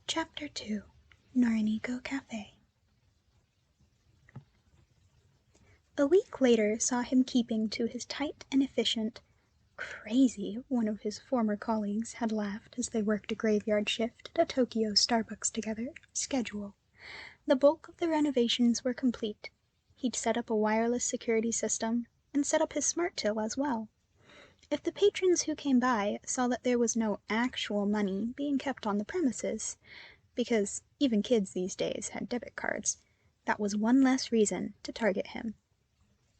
Chapter 2 Noraneko Cafe. A week later saw him keeping to his tight and efficient, crazy, one of his former colleagues had laughed as they worked a graveyard shift at a Tokyo Starbucks together, schedule. The bulk of the renovations were complete. He'd set up a wireless security system and set up his smart till as well. If the patrons who came by saw that there was no actual money being kept on the premises, because even kids these days had debit cards, that was one less reason to target him.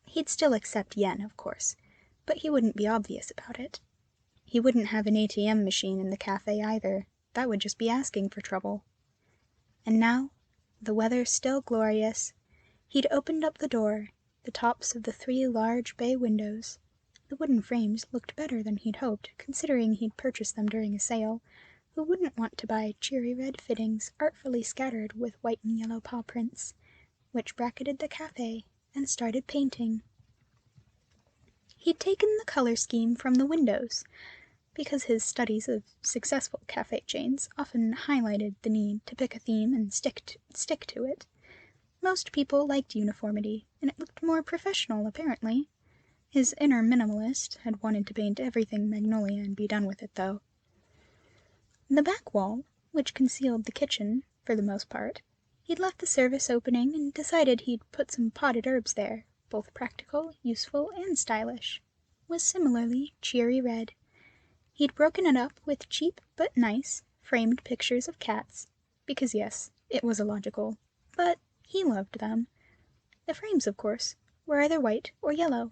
He'd still accept yen, of course, but he wouldn't be obvious about it. He wouldn't have an ATM machine in the cafe either. That would just be asking for trouble. And now, the weather still glorious, he'd opened up the door, the tops of the 3 large bay windows. The wooden frames looked better than he'd hoped, considering he'd purchased them during a sale. Who wouldn't want to buy cherry red fittings artfully scattered with white and yellow paw prints, which bracketed the cafe, and started painting. He'd taken the color scheme from the windows, because his studies of successful cafe chains often highlighted the need to pick a theme and stick to it. Most people liked uniformity, and it looked more professional, apparently. His inner minimalist had wanted to paint everything magnolia and be done with it, though. The back wall, which concealed the kitchen, for the most part, he'd left the service opening and decided he'd put some potted herbs there, both practical, useful, and stylish, was similarly cheery red. He'd broken it up with cheap but nice framed pictures of cats, because yes, it was illogical, but he loved them. The frames, of course, were either white or yellow.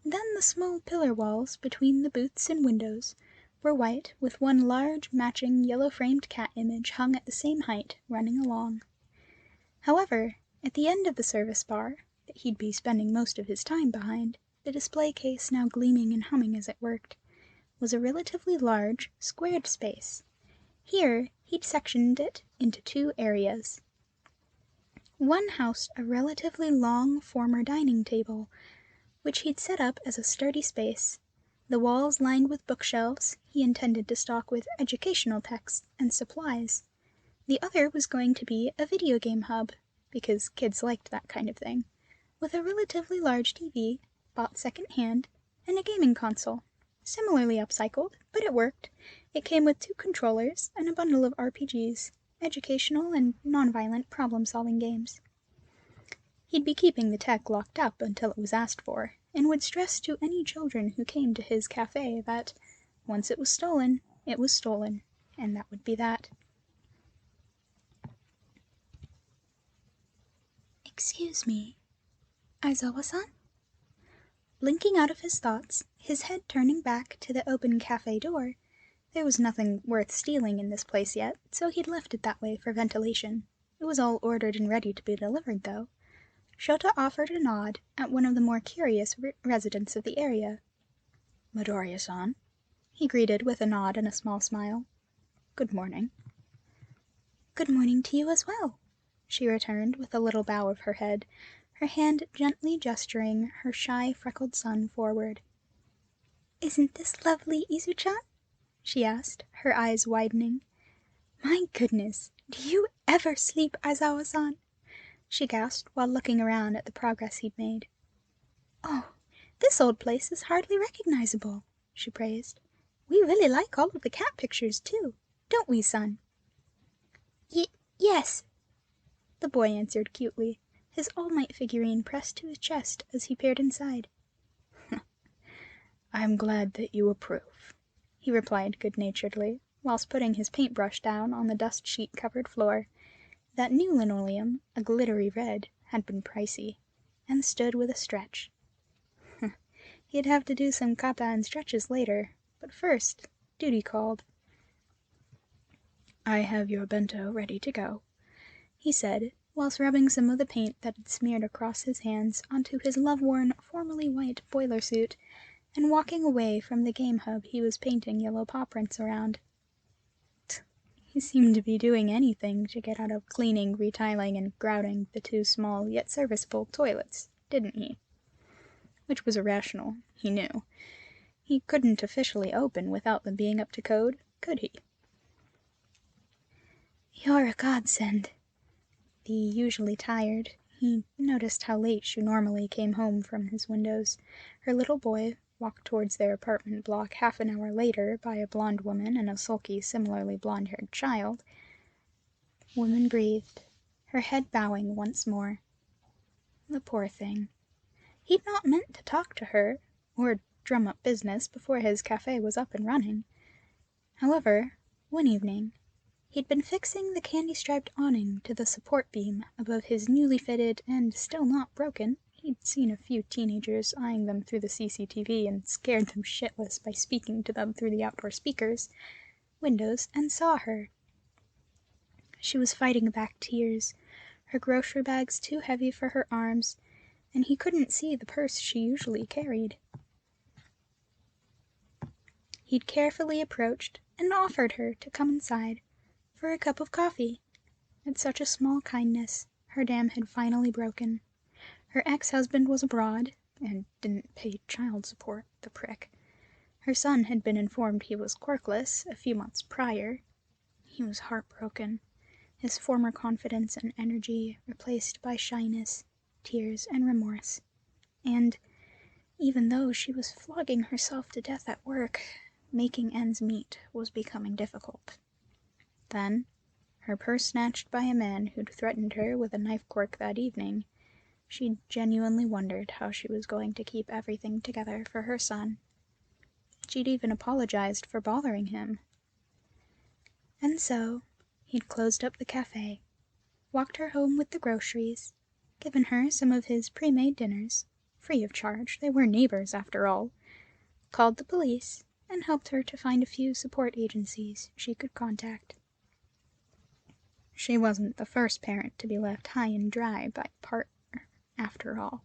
Then the small pillar walls between the booths and windows were white, with one large matching yellow-framed cat image hung at the same height, running along. However, at the end of the service bar, that he'd be spending most of his time behind, the display case now gleaming and humming as it worked, was a relatively large, squared space. Here, he'd sectioned it into 2 areas. One housed a relatively long former dining table, which he'd set up as a sturdy space. The walls lined with bookshelves he intended to stock with educational texts and supplies. The other was going to be a video game hub, because kids liked that kind of thing, with a relatively large TV, bought second-hand, and a gaming console. Similarly upcycled, but it worked. It came with 2 controllers and a bundle of RPGs, educational and non-violent problem-solving games. He'd be keeping the tech locked up until it was asked for, and would stress to any children who came to his cafe that, once it was stolen, and that would be that. "Excuse me, Aizawa-san?" Blinking out of his thoughts, his head turning back to the open cafe door, there was nothing worth stealing in this place yet, so he'd left it that way for ventilation. It was all ordered and ready to be delivered, though. Shota offered a nod at one of the more curious residents of the area. "Midoriya-san," he greeted with a nod and a small smile. "Good morning." "Good morning to you as well," she returned with a little bow of her head, her hand gently gesturing her shy, freckled son forward. "Isn't this lovely, Izu-chan?" she asked, her eyes widening. "My goodness, do you ever sleep, Aizawa-san?" she gasped while looking around at the progress he'd made. "Oh, this old place is hardly recognizable," she praised. "We really like all of the cat pictures, too. Don't we, son?" Yes," the boy answered cutely, his All Might figurine pressed to his chest as he peered inside. "I'm glad that you approve," he replied good-naturedly, whilst putting his paintbrush down on the dust-sheet-covered floor. That new linoleum, a glittery red, had been pricey, and stood with a stretch. He'd have to do some kata and stretches later, but first, duty called. "I have your bento ready to go," he said, whilst rubbing some of the paint that had smeared across his hands onto his love-worn, formerly white boiler suit, and walking away from the game hub he was painting yellow paw prints around. He seemed to be doing anything to get out of cleaning, retiling, and grouting the 2 small yet serviceable toilets, didn't he? Which was irrational, he knew. He couldn't officially open without them being up to code, could he? "You're a godsend." The usually tired, he noticed how late she normally came home from his windows. Her little boy, walked towards their apartment block half an hour later by a blonde woman and a sulky, similarly blonde-haired child. Woman breathed, her head bowing once more. The poor thing. He'd not meant to talk to her, or drum up business before his cafe was up and running. However, one evening, he'd been fixing the candy-striped awning to the support beam above his newly fitted and still not broken. He'd seen a few teenagers eyeing them through the CCTV and scared them shitless by speaking to them through the outdoor speakers, windows, and saw her. She was fighting back tears, her grocery bags too heavy for her arms, and he couldn't see the purse she usually carried. He'd carefully approached and offered her to come inside for a cup of coffee. At such a small kindness, her dam had finally broken. Her ex-husband was abroad, and didn't pay child support, the prick. Her son had been informed he was quirkless a few months prior. He was heartbroken, his former confidence and energy replaced by shyness, tears, and remorse. And, even though she was flogging herself to death at work, making ends meet was becoming difficult. Then, her purse snatched by a man who'd threatened her with a knife cork that evening, she genuinely wondered how she was going to keep everything together for her son. She'd even apologized for bothering him. And so, he'd closed up the cafe, walked her home with the groceries, given her some of his pre-made dinners, free of charge, they were neighbors after all, called the police, and helped her to find a few support agencies she could contact. She wasn't the first parent to be left high and dry by a partner, after all.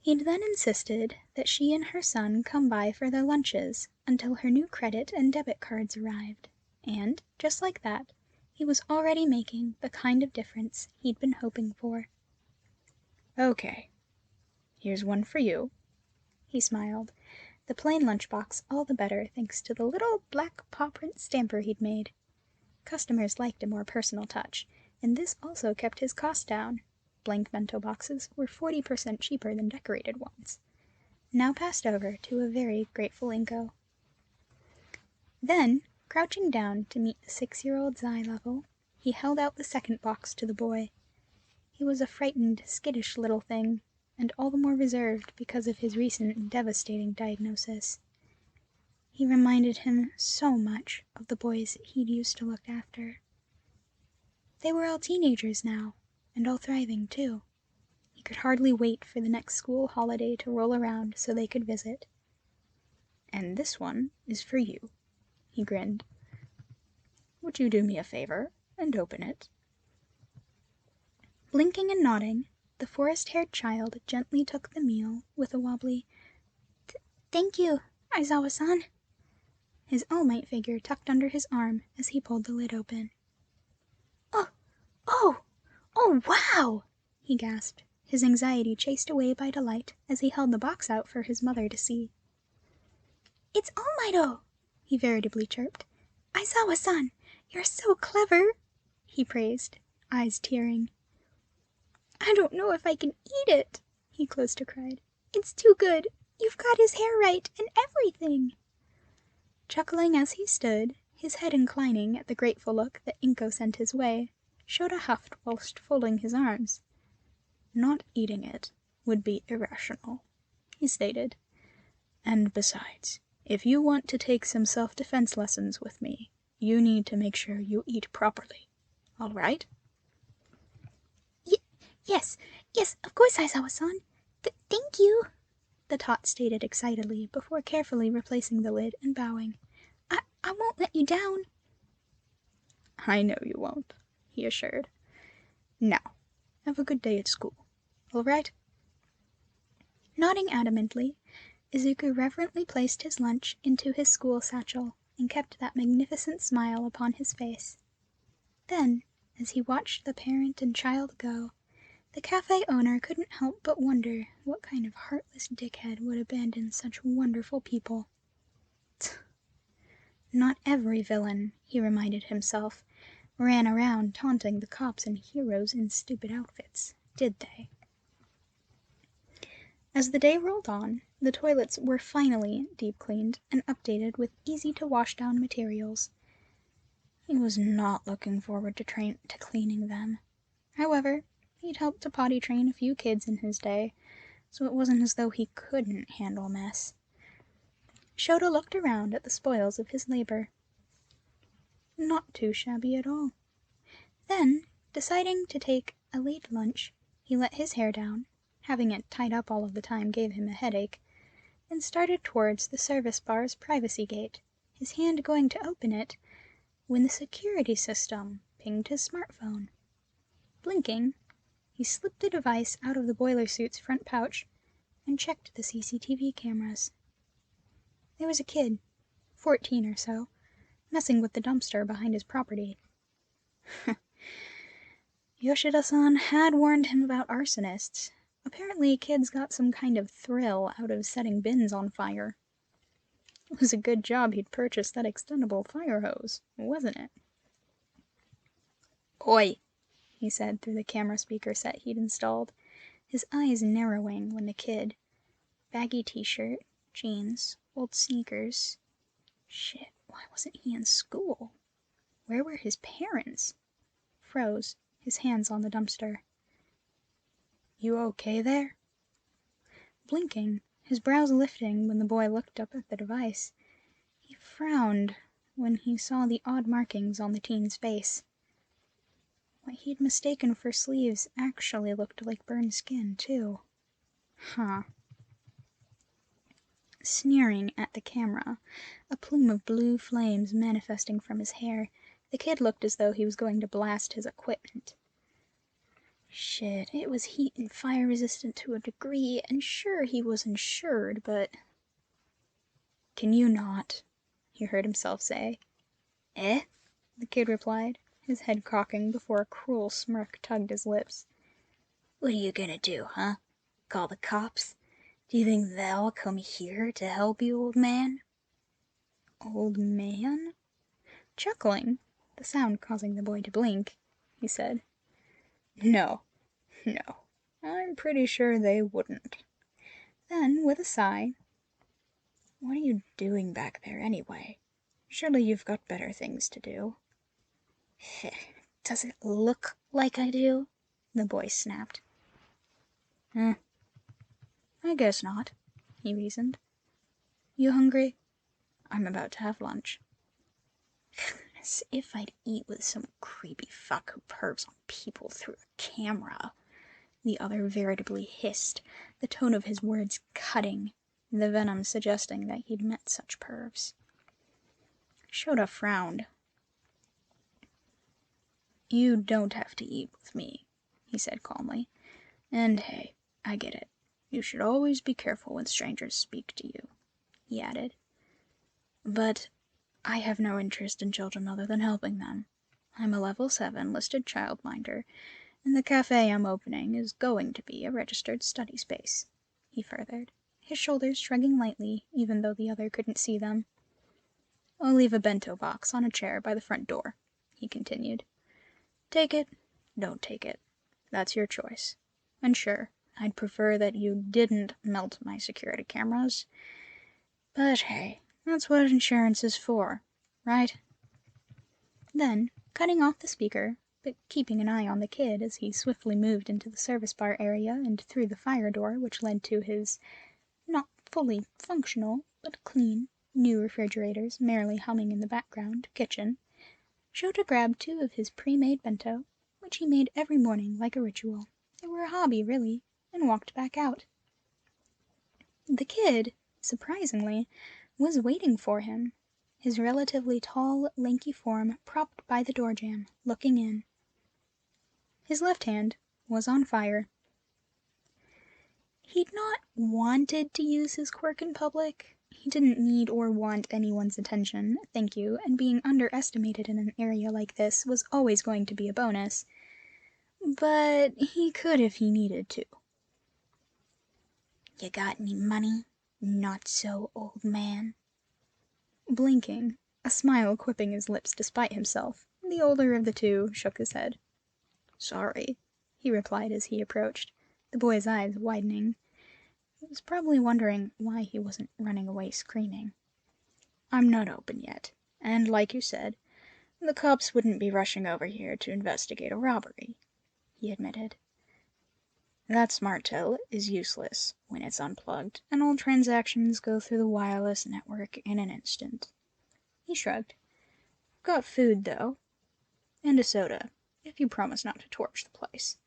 He'd then insisted that she and her son come by for their lunches until her new credit and debit cards arrived, and, just like that, he was already making the kind of difference he'd been hoping for. "Okay, here's one for you," he smiled, the plain lunchbox all the better thanks to the little black paw-print stamper he'd made. Customers liked a more personal touch, and this also kept his cost down. Blank bento boxes were 40% cheaper than decorated ones. Now passed over to a very grateful Inko. Then, crouching down to meet the 6-year-old's eye level, he held out the second box to the boy. He was a frightened, skittish little thing, and all the more reserved because of his recent devastating diagnosis. He reminded him so much of the boys he'd used to look after. They were all teenagers now, and all thriving too. He could hardly wait for the next school holiday to roll around so they could visit. "And this one is for you," he grinned. "Would you do me a favor and open it?" Blinking and nodding, the forest-haired child gently took the meal with a wobbly, "Thank you, Aizawa-san," his all-might figure tucked under his arm as he pulled the lid open. Oh, wow!" he gasped, his anxiety chased away by delight as he held the box out for his mother to see. "It's All Might-o!" he veritably chirped. "Aizawa-san, you're so clever!" he praised, eyes tearing. "I don't know if I can eat it," he close to cried. "It's too good. You've got his hair right and everything." Chuckling as he stood, his head inclining at the grateful look that Inko sent his way, Shota huffed whilst folding his arms. "Not eating it would be irrational," he stated. "And besides, if you want to take some self-defense lessons with me, you need to make sure you eat properly. All right?" Yes, of course, Aizawa-san. Thank you," the tot stated excitedly before carefully replacing the lid and bowing. I won't let you down." "I know you won't," he assured. "Now, have a good day at school. All right?" Nodding adamantly, Izuku reverently placed his lunch into his school satchel and kept that magnificent smile upon his face. Then, as he watched the parent and child go, the cafe owner couldn't help but wonder what kind of heartless dickhead would abandon such wonderful people. Not every villain, he reminded himself, ran around taunting the cops and heroes in stupid outfits, did they? As the day rolled on, the toilets were finally deep cleaned and updated with easy-to-wash-down materials. He was not looking forward to cleaning them. However, he'd helped to potty train a few kids in his day, so it wasn't as though he couldn't handle mess. Shota looked around at the spoils of his labor. Not too shabby at all. Then, deciding to take a late lunch, he let his hair down, having it tied up all of the time gave him a headache, and started towards the service bar's privacy gate, his hand going to open it when the security system pinged his smartphone. Blinking, he slipped the device out of the boiler suit's front pouch and checked the CCTV cameras. There was a kid, 14 or so, messing with the dumpster behind his property. Yoshida-san had warned him about arsonists. Apparently, kids got some kind of thrill out of setting bins on fire. It was a good job he'd purchased that extendable fire hose, wasn't it? "Oi," he said through the camera speaker set he'd installed, his eyes narrowing when the kid, baggy t-shirt, jeans, old sneakers. Shit, why wasn't he in school? Where were his parents? Froze, his hands on the dumpster. "You okay there?" Blinking, his brows lifting when the boy looked up at the device, he frowned when he saw the odd markings on the teen's face. What he'd mistaken for sleeves actually looked like burned skin, too. Huh. Sneering at the camera, a plume of blue flames manifesting from his hair, the kid looked as though he was going to blast his equipment. Shit, it was heat and fire resistant to a degree, and sure he was insured, but... "Can you not?" he heard himself say. "Eh?" the kid replied, his head cocking before a cruel smirk tugged his lips. "What are you gonna do, huh? Call the cops? Do you think they'll come here to help you, old man?" "Old man?" Chuckling, the sound causing the boy to blink, he said, No, I'm pretty sure they wouldn't." Then, with a sigh, "What are you doing back there, anyway? Surely you've got better things to do." "Does it look like I do?" the boy snapped. I guess not," he reasoned. "You hungry? I'm about to have lunch." As if I'd eat with some creepy fuck who pervs on people through a camera, the other veritably hissed, the tone of his words cutting, the venom suggesting that he'd met such pervs. Shota frowned. "You don't have to eat with me," he said calmly. "And hey, I get it. You should always be careful when strangers speak to you," he added. "But I have no interest in children other than helping them. I'm a level 7 listed childminder, and the cafe I'm opening is going to be a registered study space," he furthered, his shoulders shrugging lightly even though the other couldn't see them. "I'll leave a bento box on a chair by the front door," he continued. "Take it, don't take it. That's your choice. And sure, I'd prefer that you didn't melt my security cameras. But hey, that's what insurance is for, right?" Then, cutting off the speaker, but keeping an eye on the kid as he swiftly moved into the service bar area and through the fire door which led to his not fully functional, but clean, new refrigerators merrily humming in the background kitchen, Shota grabbed 2 of his pre-made bento, which he made every morning like a ritual. They were a hobby, really, and walked back out. The kid, surprisingly, was waiting for him, his relatively tall, lanky form propped by the door jamb, looking in. His left hand was on fire. He'd not wanted to use his quirk in public. He didn't need or want anyone's attention, thank you, and being underestimated in an area like this was always going to be a bonus. But he could if he needed to. "You got any money, not so old man?" Blinking, a smile quipping his lips despite himself, The older of the two shook his head. "Sorry," he replied as he approached, the boy's eyes widening. He was probably wondering why he wasn't running away screaming. "I'm not open yet, and like you said, the cops wouldn't be rushing over here to investigate a robbery," he admitted. "That smart till is useless when it's unplugged, and all transactions go through the wireless network in an instant." He shrugged. "Got food, though, and a soda, if you promise not to torch the place."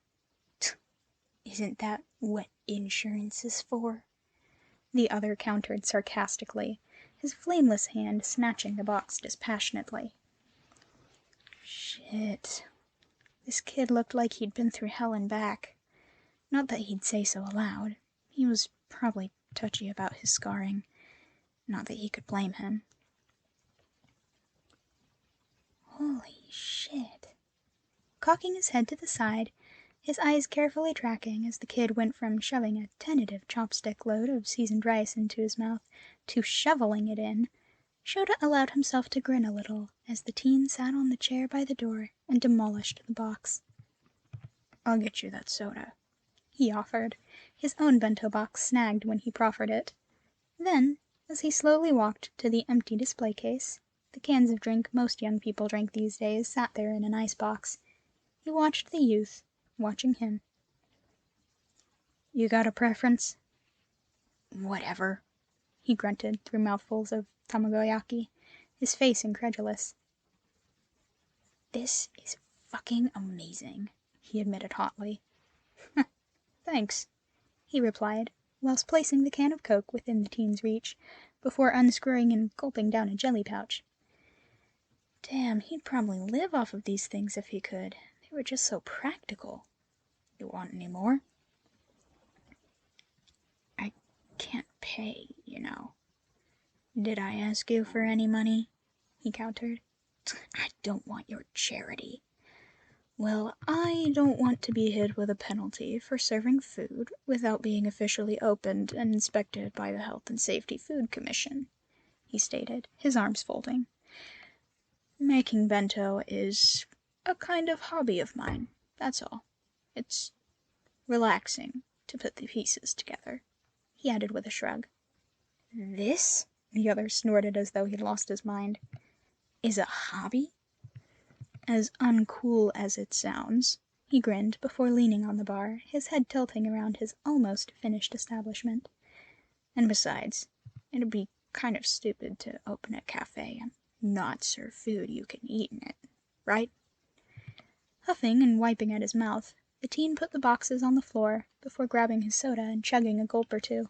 "Isn't that what insurance is for?" the other countered sarcastically, his flameless hand snatching the box dispassionately. Shit. This kid looked like he'd been through hell and back. Not that he'd say so aloud. He was probably touchy about his scarring. Not that he could blame him. Holy shit. Cocking his head to the side, his eyes carefully tracking as the kid went from shoving a tentative chopstick load of seasoned rice into his mouth to shoveling it in, Shota allowed himself to grin a little as the teen sat on the chair by the door and demolished the box. "I'll get you that soda," he offered, his own bento box snagged when he proffered it. Then, as he slowly walked to the empty display case, the cans of drink most young people drank these days sat there in an icebox, he watched the youth, watching him. "You got a preference?" "Whatever," he grunted through mouthfuls of tamagoyaki, his face incredulous. "This is fucking amazing," he admitted hotly. "Thanks," he replied, whilst placing the can of Coke within the teen's reach, before unscrewing and gulping down a jelly pouch. Damn, he'd probably live off of these things if he could. They were just so practical. "You want any more?" "I can't pay, you know." "Did I ask you for any money?" he countered. "I don't want your charity." "Well, I don't want to be hit with a penalty for serving food without being officially opened and inspected by the Health and Safety Food Commission," he stated, his arms folding. "Making bento is a kind of hobby of mine, that's all. It's relaxing to put the pieces together," he added with a shrug. "This," the other snorted as though he'd lost his mind, "is a hobby?" "As uncool as it sounds," he grinned before leaning on the bar, his head tilting around his almost finished establishment. "And besides, it'd be kind of stupid to open a cafe and not serve food you can eat in it, right?" Huffing and wiping at his mouth, the teen put the boxes on the floor before grabbing his soda and chugging a gulp or two.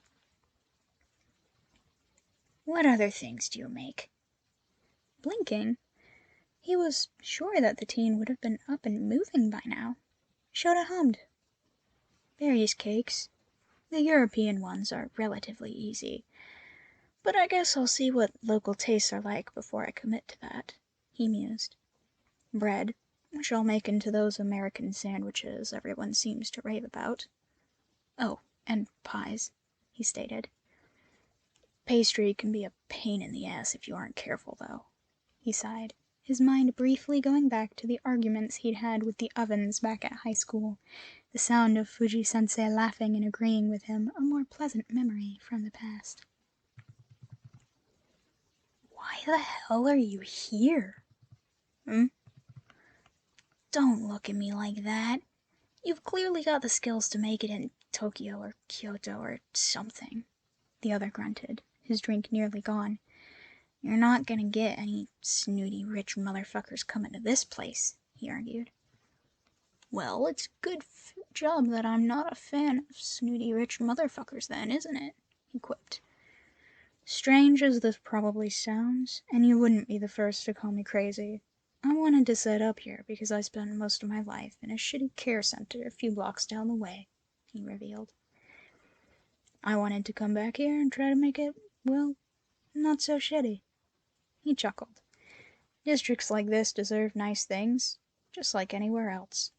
"What other things do you make?" Blinking, he was sure that the teen would have been up and moving by now. Shota hummed. "Various cakes. The European ones are relatively easy. But I guess I'll see what local tastes are like before I commit to that," he mused. "Bread, which I'll make into those American sandwiches everyone seems to rave about. Oh, and pies," he stated. "Pastry can be a pain in the ass if you aren't careful, though," he sighed, his mind briefly going back to the arguments he'd had with the ovens back at high school, the sound of Fuji-sensei laughing and agreeing with him a more pleasant memory from the past. "Why the hell are you here?" "Don't look at me like that. You've clearly got the skills to make it in Tokyo or Kyoto or something," the other grunted, his drink nearly gone. "You're not gonna get any snooty rich motherfuckers coming to this place," he argued. "Well, it's a good job that I'm not a fan of snooty rich motherfuckers then, isn't it?" he quipped. "Strange as this probably sounds, and you wouldn't be the first to call me crazy, I wanted to set up here because I spent most of my life in a shitty care center a few blocks down the way," he revealed. "I wanted to come back here and try to make it, well, not so shitty." He chuckled. "Districts like this deserve nice things, just like anywhere else."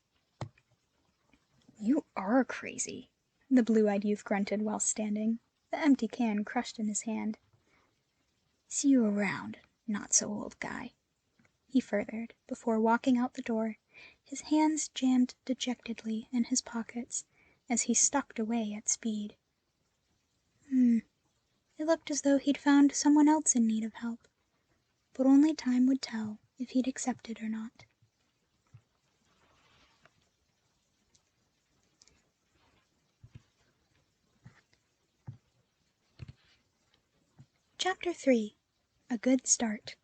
"You are crazy," the blue-eyed youth grunted while standing, the empty can crushed in his hand. "See you around, not-so-old guy." he furthered, before walking out the door, his hands jammed dejectedly in his pockets as he stalked away at speed. It looked as though he'd found someone else in need of help, but only time would tell if he'd accept it or not. Chapter 3. A Good Start.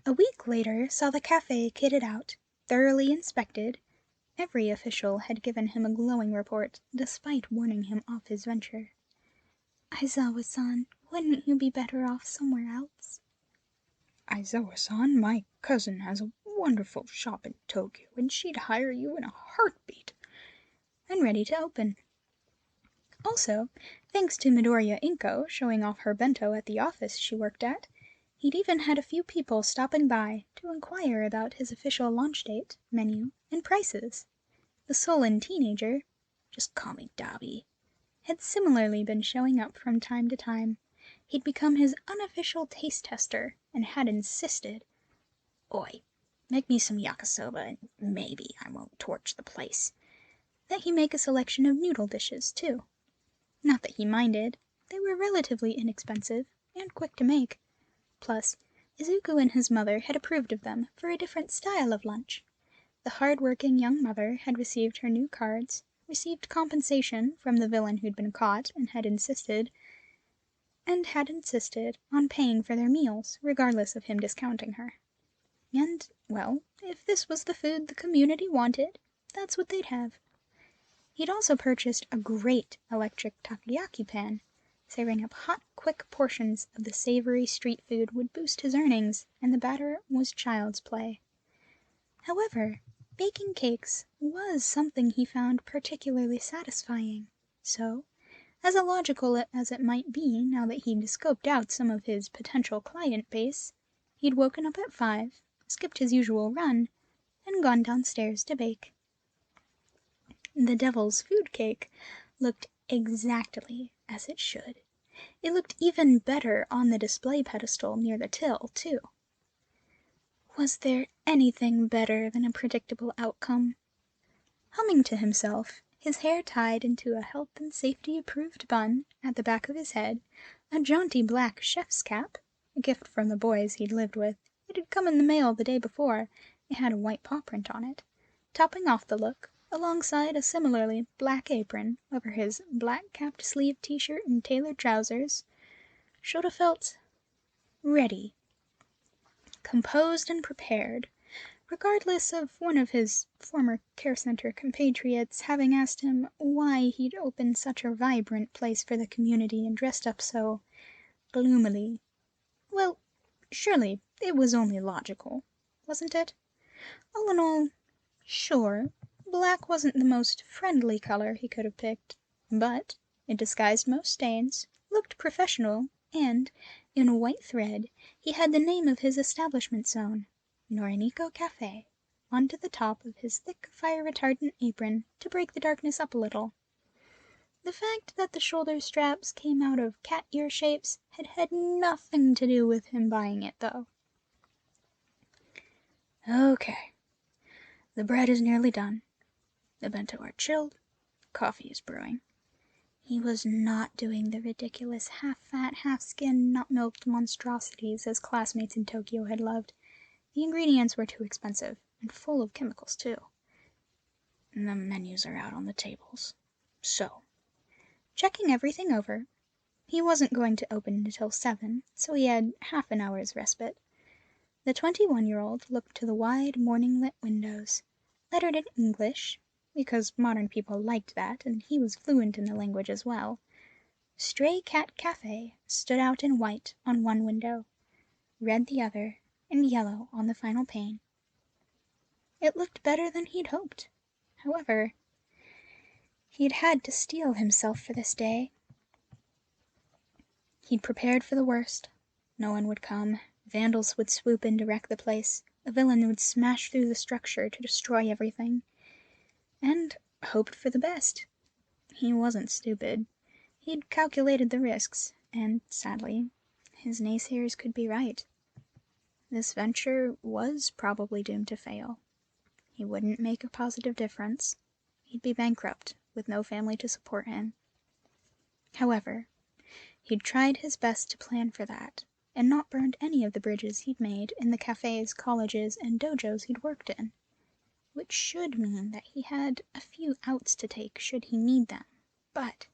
A week later saw the cafe kitted out, thoroughly inspected. Every official had given him a glowing report, despite warning him off his venture. Aizawa-san, wouldn't you be better off somewhere else? Aizawa-san, my cousin has a wonderful shop in Tokyo, and she'd hire you in a heartbeat. And ready to open. Also, thanks to Midoriya Inko showing off her bento at the office she worked at, he'd even had a few people stopping by to inquire about his official launch date, menu, and prices. The sullen teenager, just call me Dobby, had similarly been showing up from time to time. He'd become his unofficial taste tester and had insisted, "Oi, make me some yakisoba and maybe I won't torch the place," that he make a selection of noodle dishes, too. Not that he minded. They were relatively inexpensive and quick to make. Plus, Izuku and his mother had approved of them for a different style of lunch. The hard-working young mother had received her new cards, received compensation from the villain who'd been caught and had insisted on paying for their meals, regardless of him discounting her. And, well, if this was the food the community wanted, that's what they'd have. He'd also purchased a great electric takoyaki pan. Serving up hot, quick portions of the savory street food would boost his earnings, and the batter was child's play. However, baking cakes was something he found particularly satisfying. So, as illogical as it might be now that he'd scoped out some of his potential client base, he'd woken up at 5, skipped his usual run, and gone downstairs to bake. The devil's food cake looked exactly as it should. It looked even better on the display pedestal near the till, too. Was there anything better than a predictable outcome? Humming to himself, his hair tied into a health and safety approved bun at the back of his head, a jaunty black chef's cap, a gift from the boys he'd lived with. It had come in the mail the day before. It had a white paw print on it. Topping off the look, alongside a similarly black apron over his black-capped sleeve t-shirt and tailored trousers, Shota felt ready, composed and prepared, regardless of one of his former care center compatriots having asked him why he'd opened such a vibrant place for the community and dressed up so gloomily. Well, surely it was only logical, wasn't it? All in all, sure, black wasn't the most friendly color he could have picked, but it disguised most stains, looked professional, and, in white thread, he had the name of his establishment sewn, Noraneko Cafe, onto the top of his thick fire-retardant apron to break the darkness up a little. The fact that the shoulder straps came out of cat ear shapes had nothing to do with him buying it, though. Okay. The bread is nearly done. The bento are chilled. Coffee is brewing. He was not doing the ridiculous half-fat, half-skinned, not-milked monstrosities his classmates in Tokyo had loved. The ingredients were too expensive, and full of chemicals, too. The menus are out on the tables. So, checking everything over, he wasn't going to open until 7, so he had half an hour's respite. The 21-year-old looked to the wide, morning-lit windows, lettered in English, because modern people liked that, and he was fluent in the language as well. Stray Cat Cafe stood out in white on one window, red the other, and yellow on the final pane. It looked better than he'd hoped. However, he'd had to steel himself for this day. He'd prepared for the worst. No one would come. Vandals would swoop in to wreck the place. A villain would smash through the structure to destroy everything. And hoped for the best. He wasn't stupid. He'd calculated the risks, and, sadly, his naysayers could be right. This venture was probably doomed to fail. He wouldn't make a positive difference. He'd be bankrupt, with no family to support him. However, he'd tried his best to plan for that, and not burned any of the bridges he'd made in the cafes, colleges, and dojos he'd worked in, which should mean that he had a few outs to take should he need them. But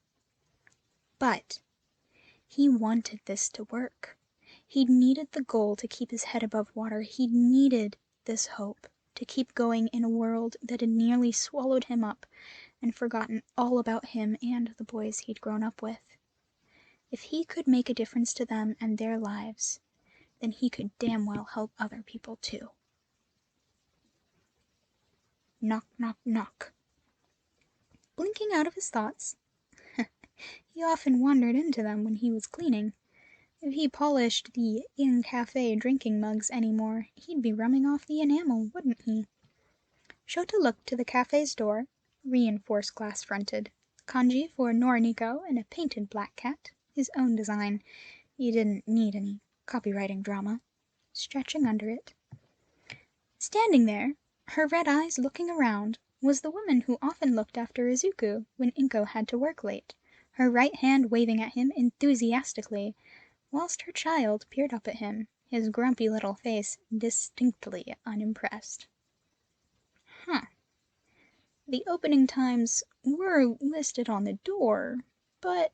he wanted this to work. He needed the goal to keep his head above water. He needed this hope to keep going in a world that had nearly swallowed him up and forgotten all about him and the boys he'd grown up with. If he could make a difference to them and their lives, then he could damn well help other people too. Knock, knock, knock. Blinking out of his thoughts, he often wandered into them when he was cleaning. If he polished the in-cafe drinking mugs anymore, he'd be rubbing off the enamel, wouldn't he? Shota looked to the cafe's door, reinforced glass-fronted, kanji for Noraneko and a painted black cat, his own design. He didn't need any copywriting drama. Stretching under it. Standing there, her red eyes looking around, was the woman who often looked after Izuku when Inko had to work late, her right hand waving at him enthusiastically, whilst her child peered up at him, his grumpy little face distinctly unimpressed. Huh. The opening times were listed on the door, but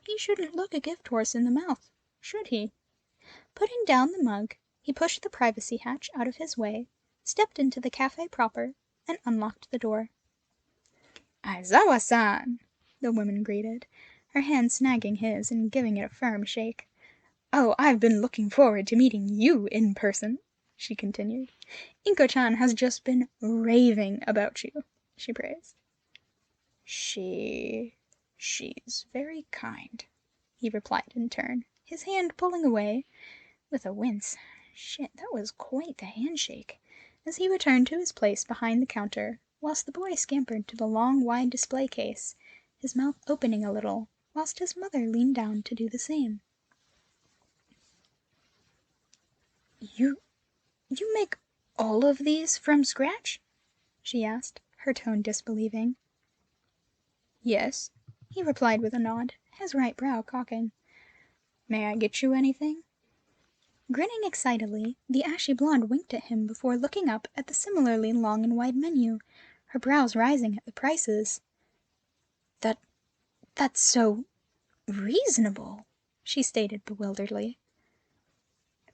he shouldn't look a gift horse in the mouth, should he? Putting down the mug, he pushed the privacy hatch out of his way, stepped into the cafe proper, and unlocked the door. "Aizawa-san!" the woman greeted, her hand snagging his and giving it a firm shake. "Oh, I've been looking forward to meeting you in person," she continued. "Inko-chan has just been raving about you," she praised. She's very kind," he replied in turn, his hand pulling away, with a wince. Shit, that was quite the handshake, as he returned to his place behind the counter, whilst the boy scampered to the long, wide display case, his mouth opening a little, whilst his mother leaned down to do the same. You make all of these from scratch?" she asked, her tone disbelieving. "Yes," he replied with a nod, his right brow cocking. "May I get you anything?" Grinning excitedly, the ashy blonde winked at him before looking up at the similarly long and wide menu, her brows rising at the prices. That's so reasonable," she stated bewilderedly.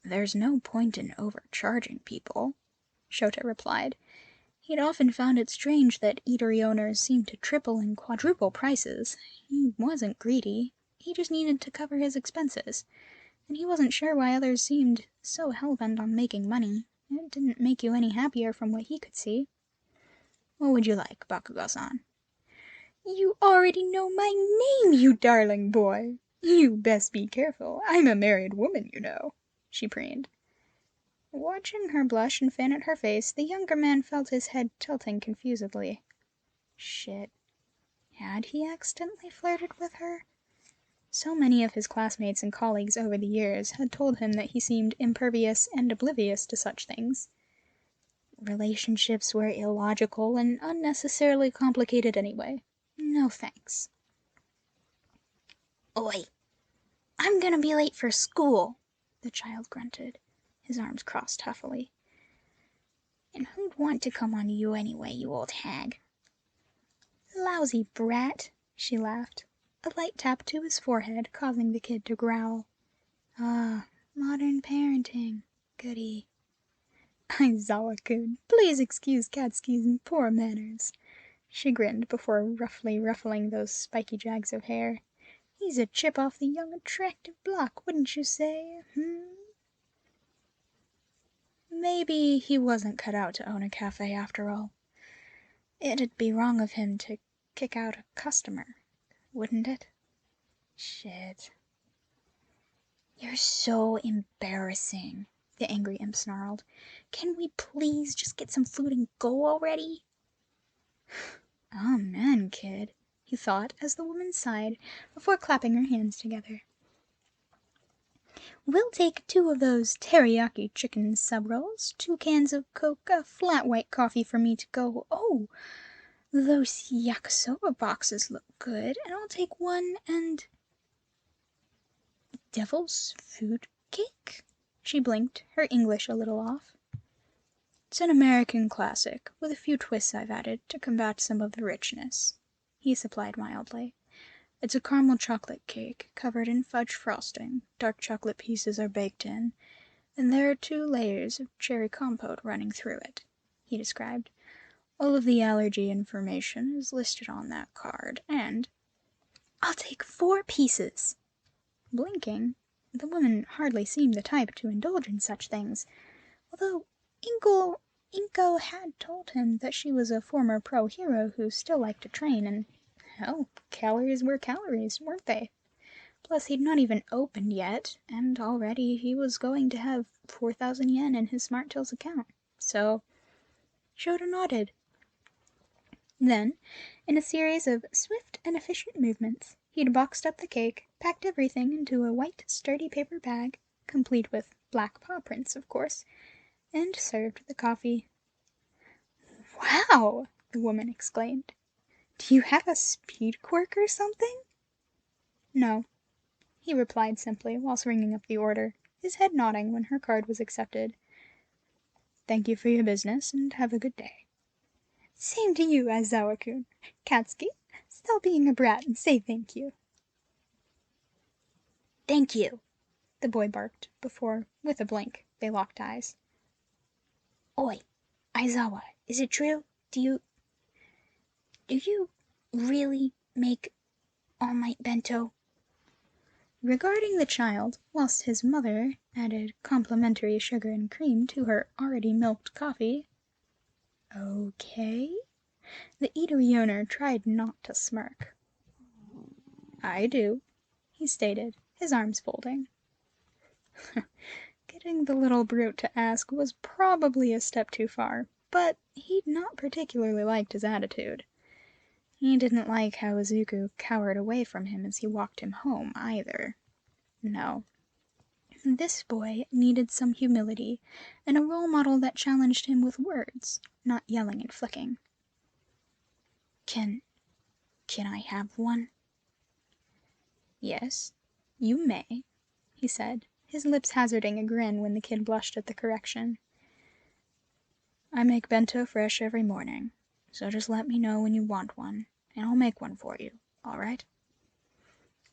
"There's no point in overcharging people," Shota replied. He'd often found it strange that eatery owners seemed to triple and quadruple prices. He wasn't greedy, he just needed to cover his expenses, and he wasn't sure why others seemed so hell-bent on making money. It didn't make you any happier from what he could see. "What would you like, Bakugo-san?" "You already know my name, you darling boy! You best be careful, I'm a married woman, you know," she preened. Watching her blush and fan at her face, the younger man felt his head tilting confusedly. Shit. Had he accidentally flirted with her? So many of his classmates and colleagues over the years had told him that he seemed impervious and oblivious to such things. Relationships were illogical and unnecessarily complicated anyway. No thanks. "Oi! I'm gonna be late for school," the child grunted, his arms crossed huffily. "And who'd want to come on you anyway, you old hag?" "Lousy brat," she laughed, a light tap to his forehead causing the kid to growl. Ah, modern parenting. Goody. "Aizawa-kun, please excuse Katsuki's poor manners," she grinned before roughly ruffling those spiky jags of hair. "He's a chip off the young attractive block, wouldn't you say, Maybe he wasn't cut out to own a cafe after all. It'd be wrong of him to kick out a customer, wouldn't it? Shit. "You're so embarrassing," the angry imp snarled. "Can we please just get some food and go already?" "Amen, kid," he thought as the woman sighed before clapping her hands together. We'll take 2 of those teriyaki chicken sub-rolls, 2 cans of Coke, a flat white coffee for me to go. Oh, those yakisoba boxes look good, and I'll take 1 and devil's food cake? She blinked, her English a little off. It's an American classic, with a few twists I've added to combat some of the richness, he supplied mildly. It's a caramel chocolate cake, covered in fudge frosting. Dark chocolate pieces are baked in, and there are 2 layers of cherry compote running through it, he described. All of the allergy information is listed on that card, and I'll take 4 pieces. Blinking, the woman hardly seemed the type to indulge in such things, although Inko had told him that she was a former pro hero who still liked to train, and, hell, calories were calories, weren't they? Plus, he'd not even opened yet, and already he was going to have 4,000 yen in his Smart Tills account. So, Shota nodded. Then, in a series of swift and efficient movements, he'd boxed up the cake, packed everything into a white, sturdy paper bag, complete with black paw prints, of course, and served the coffee. "Wow!" the woman exclaimed. "Do you have a speed quirk or something?" "No," he replied simply, whilst ringing up the order, his head nodding when her card was accepted. "Thank you for your business, and have a good day." "Same to you, Aizawa-kun. Katsuki, stop being a brat and say thank you." "Thank you," the boy barked, before, with a blink, they locked eyes. "Oi, Aizawa, is it true? Do you really make all-night bento?" Regarding the child, whilst his mother added complimentary sugar and cream to her already milked coffee. Okay. The eatery owner tried not to smirk. "I do," he stated, his arms folding. Getting the little brute to ask was probably a step too far, but he'd not particularly liked his attitude. He didn't like how Izuku cowered away from him as he walked him home, either. No. This boy needed some humility, and a role model that challenged him with words, not yelling and flicking. Can I have one?" "Yes, you may," he said, his lips hazarding a grin when the kid blushed at the correction. "I make bento fresh every morning, so just let me know when you want one, and I'll make one for you, all right?"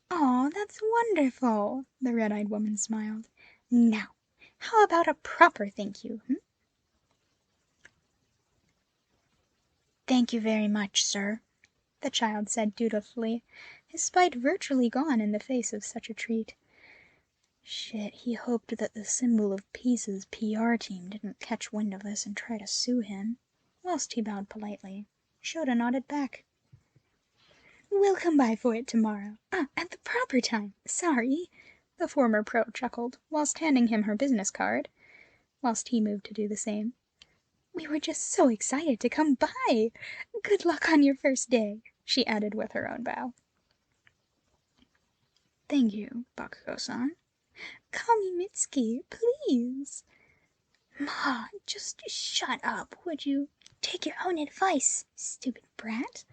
"Aw, that's wonderful!" the red-eyed woman smiled. "Now, how about a proper thank you, "Thank you very much, sir," the child said dutifully, his spite virtually gone in the face of such a treat. Shit, he hoped that the Symbol of Peace's PR team didn't catch wind of this and try to sue him. Whilst he bowed politely, Shota nodded back. "We'll come by for it tomorrow. At the proper time. Sorry," the former pro chuckled, whilst handing him her business card, whilst he moved to do the same. "We were just so excited to come by. Good luck on your first day," she added with her own bow. "Thank you, Bakugo-san." "Call me Mitsuki, please." "Ma, just shut up, would you? Take your own advice, stupid brat."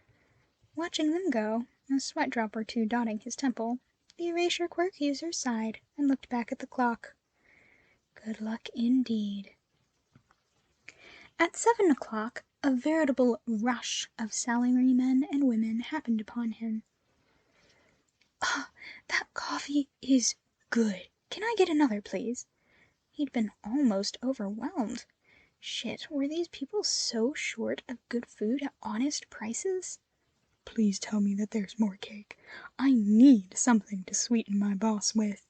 Watching them go, a sweat drop or two dotting his temple, the erasure quirk user sighed and looked back at the clock. Good luck indeed. At 7 o'clock, a veritable rush of salarymen and women happened upon him. "Ah, that coffee is good. Can I get another, please?" He'd been almost overwhelmed. Shit, were these people so short of good food at honest prices? "Please tell me that there's more cake. I need something to sweeten my boss with."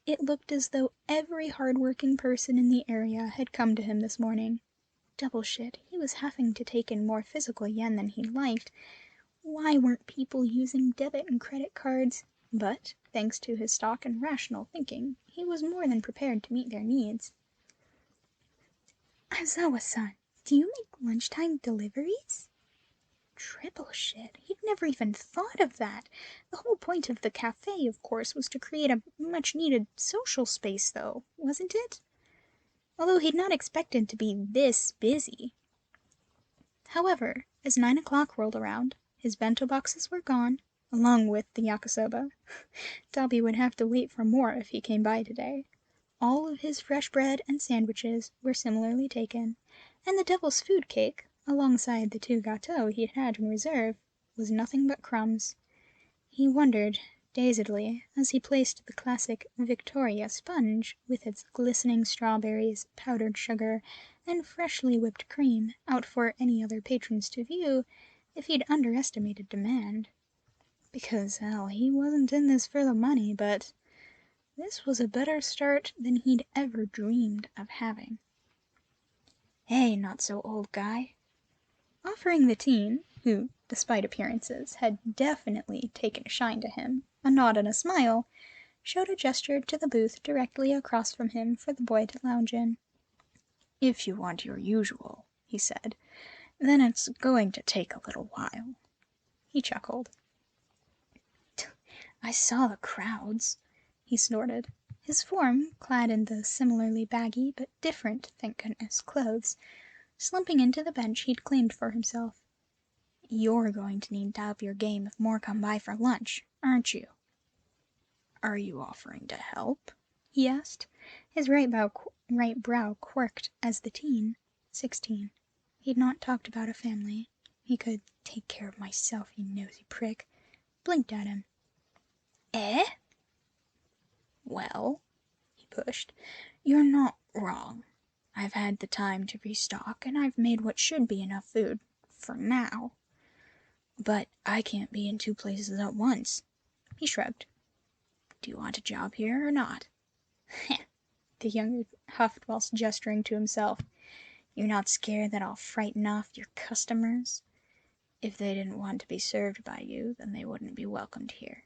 It looked as though every hard-working person in the area had come to him this morning. Double shit, he was having to take in more physical yen than he liked. Why weren't people using debit and credit cards? But, thanks to his stock and rational thinking, he was more than prepared to meet their needs. "Aizawa-san, do you make lunchtime deliveries?" Triple shit. He'd never even thought of that. The whole point of the cafe, of course, was to create a much needed social space, though, wasn't it? Although he'd not expected to be this busy. However, as 9 o'clock rolled around, his bento boxes were gone, along with the yakisoba. Dobby would have to wait for more if he came by today. All of his fresh bread and sandwiches were similarly taken, and the devil's food cake, alongside the 2 gâteaux he had in reserve, was nothing but crumbs. He wondered, dazedly, as he placed the classic Victoria sponge, with its glistening strawberries, powdered sugar, and freshly whipped cream, out for any other patrons to view, if he'd underestimated demand. Because, hell, he wasn't in this for the money, but this was a better start than he'd ever dreamed of having. Hey, not-so-old guy. Offering the teen, who, despite appearances, had definitely taken a shine to him, a nod and a smile, showed a gesture to the booth directly across from him for the boy to lounge in. "If you want your usual," he said, "then it's going to take a little while." He chuckled. "I saw the crowds," he snorted. His form, clad in the similarly baggy but different, thank goodness, clothes, slumping into the bench he'd claimed for himself. "You're going to need to up your game if more come by for lunch, aren't you?" "Are you offering to help?" he asked. His right brow quirked as the teen, 16, he'd not talked about a family, he could take care of myself, you nosy prick, blinked at him. "Eh?" "Well," he pushed, "you're not wrong. I've had the time to restock, and I've made what should be enough food, for now. But I can't be in 2 places at once." He shrugged. "Do you want a job here or not?" The younger huffed whilst gesturing to himself. "You're not scared that I'll frighten off your customers? If they didn't want to be served by you, then they wouldn't be welcomed here,"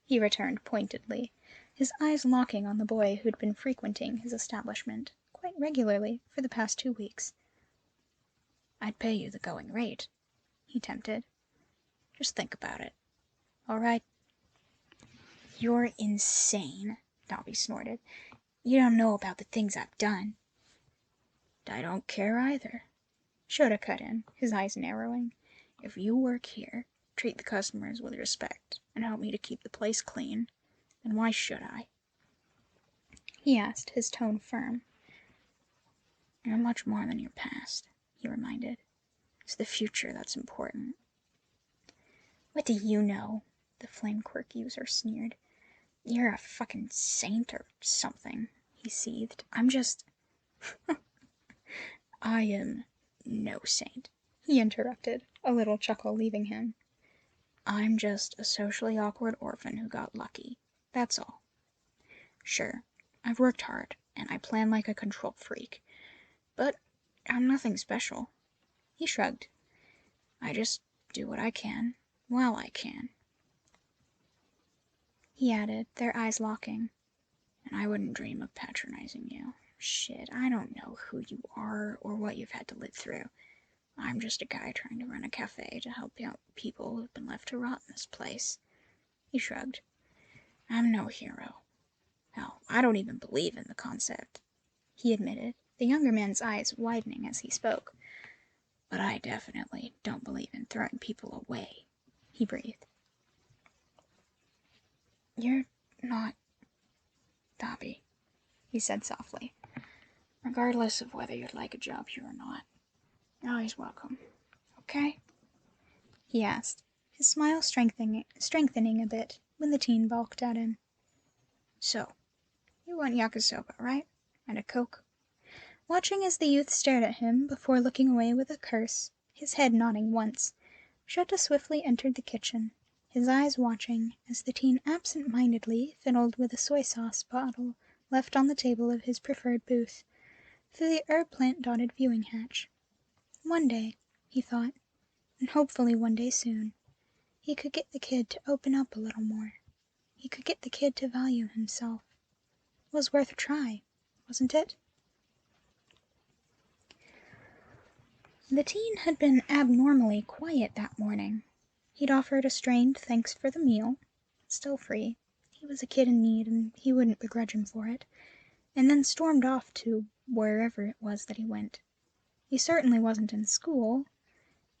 he returned pointedly, his eyes locking on the boy who'd been frequenting his establishment quite regularly for the past 2 weeks. "I'd pay you the going rate," he tempted. "Just think about it. All right?" "You're insane," Dobby snorted. "You don't know about the things I've done." "I don't care either," Shota cut in, his eyes narrowing. "If you work here, treat the customers with respect, and help me to keep the place clean, then why should I?" he asked, his tone firm. "You're much more than your past," he reminded. "It's the future that's important." "What do you know?" the flame quirk user sneered. "You're a fucking saint or something," he seethed. "I'm just—" "I am no saint," he interrupted, a little chuckle leaving him. "I'm just a socially awkward orphan who got lucky. That's all. Sure, I've worked hard, and I plan like a control freak, but I'm nothing special." He shrugged. "I just do what I can, while I can," he added, their eyes locking. "And I wouldn't dream of patronizing you. Shit, I don't know who you are or what you've had to live through. I'm just a guy trying to run a cafe to help out people who've been left to rot in this place." He shrugged. "I'm no hero. Hell, I don't even believe in the concept," he admitted, the younger man's eyes widening as he spoke. "But I definitely don't believe in throwing people away," he breathed. "You're not Dobby," he said softly. "Regardless of whether you'd like a job here or not, you're always welcome. Okay?" he asked, his smile strengthening a bit when the teen balked at him. "So, you want yakisoba, right? And a Coke?" Watching as the youth stared at him before looking away with a curse, his head nodding once, Shota swiftly entered the kitchen, his eyes watching as the teen absent-mindedly fiddled with a soy sauce bottle left on the table of his preferred booth, through the herb plant-dotted viewing hatch. One day, he thought, and hopefully one day soon, he could get the kid to open up a little more. He could get the kid to value himself. It was worth a try, wasn't it? The teen had been abnormally quiet that morning. He'd offered a strained thanks for the meal, still free. He was a kid in need, and he wouldn't begrudge him for it, and then stormed off to wherever it was that he went. He certainly wasn't in school,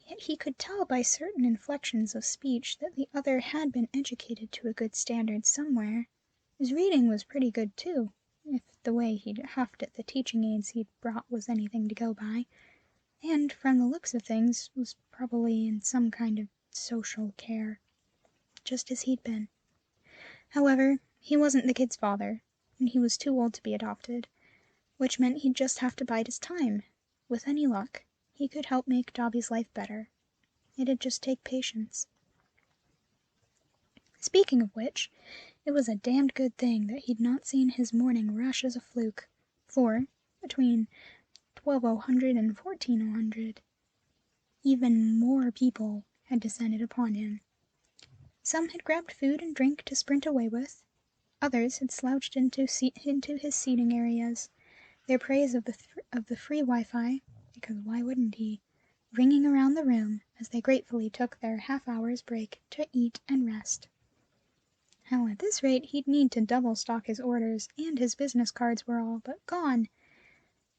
yet he could tell by certain inflections of speech that the other had been educated to a good standard somewhere. His reading was pretty good, too, if the way he'd huffed at the teaching aids he'd brought was anything to go by, and, from the looks of things, was probably in some kind of social care, just as he'd been. However, he wasn't the kid's father, and he was too old to be adopted, which meant he'd just have to bide his time. With any luck, he could help make Dobby's life better. It'd just take patience. Speaking of which, it was a damned good thing that he'd not seen his morning rush as a fluke, for, between 1200 and 1400, even more people had descended upon him. Some had grabbed food and drink to sprint away with. Others had slouched into his seating areas, their praise of the free Wi-Fi, because why wouldn't he, ringing around the room as they gratefully took their half-hour's break to eat and rest. Hell, at this rate, he'd need to double stock his orders, and his business cards were all but gone.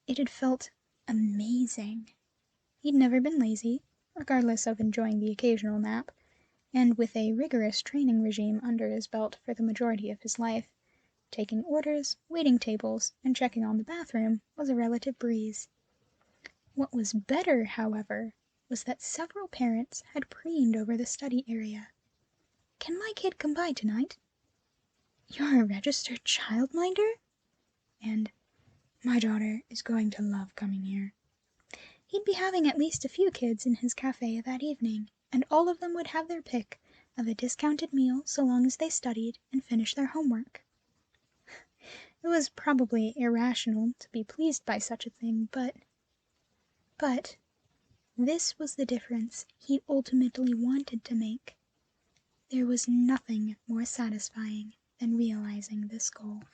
It had felt amazing. He'd never been lazy, regardless of enjoying the occasional nap, and with a rigorous training regime under his belt for the majority of his life, taking orders, waiting tables, and checking on the bathroom was a relative breeze. What was better, however, was that several parents had preened over the study area. "Can my kid come by tonight?" "You're a registered childminder?" And, "My daughter is going to love coming here." He'd be having at least a few kids in his cafe that evening, and all of them would have their pick of a discounted meal so long as they studied and finished their homework. It was probably irrational to be pleased by such a thing, but this was the difference he ultimately wanted to make. There was nothing more satisfying than realizing this goal.